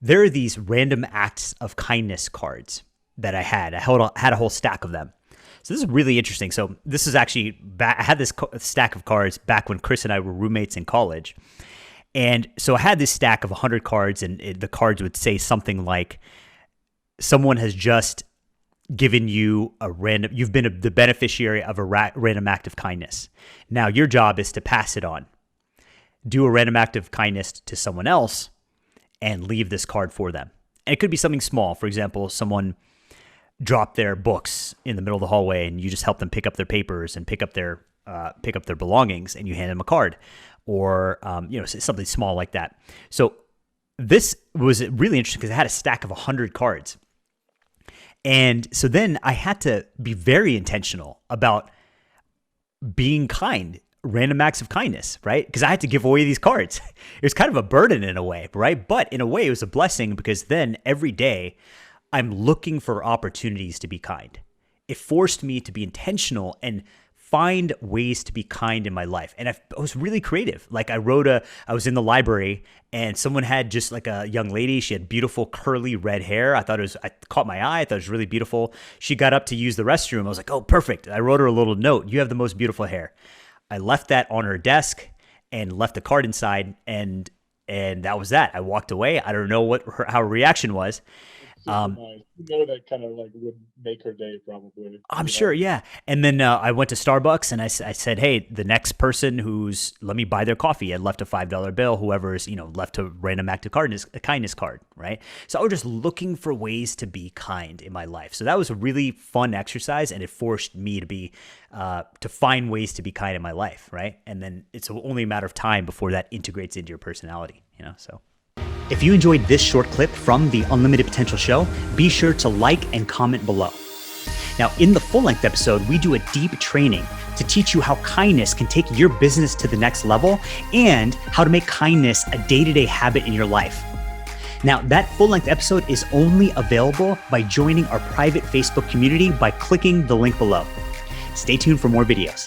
there are these random acts of kindness cards that I had. Had a whole stack of them. So this is really interesting. So this is actually I had this stack of cards back when Chris and I were roommates in college. And so I had this stack of 100 cards, and the cards would say something like, someone has just given you you've been the beneficiary of a random act of kindness. Now your job is to pass it on. Do a random act of kindness to someone else and leave this card for them. And it could be something small. For example, someone dropped their books in the middle of the hallway and you just help them pick up their papers and pick up their belongings, and you hand them a card, or something small like that. So this was really interesting because I had a stack of 100 cards. And so then I had to be very intentional about being kind, random acts of kindness, right? Because I had to give away these cards. It was kind of a burden in a way, right? But in a way, it was a blessing, because then every day I'm looking for opportunities to be kind. It forced me to be intentional and find ways to be kind in my life. And I was really creative. Like I was in the library and someone had just like a young lady. She had beautiful curly red hair. I caught my eye. I thought it was really beautiful. She got up to use the restroom. I was like, oh, perfect. I wrote her a little note. You have the most beautiful hair. I left that on her desk and left the card inside. And that was that. I walked away. I don't know how her reaction was. Nice. That kind of like would make her day, probably. I'm sure, yeah. And then I went to Starbucks and I said, hey, the next person let me buy their coffee. I left a $5 bill. Whoever's, left a random act of kindness card, right? So I was just looking for ways to be kind in my life. So that was a really fun exercise, and it forced me to find ways to be kind in my life, right? And then it's only a matter of time before that integrates into your personality, so. If you enjoyed this short clip from the Unlimited Potential Show, be sure to like and comment below. Now, in the full-length episode, we do a deep training to teach you how kindness can take your business to the next level and how to make kindness a day-to-day habit in your life. Now, that full-length episode is only available by joining our private Facebook community by clicking the link below. Stay tuned for more videos.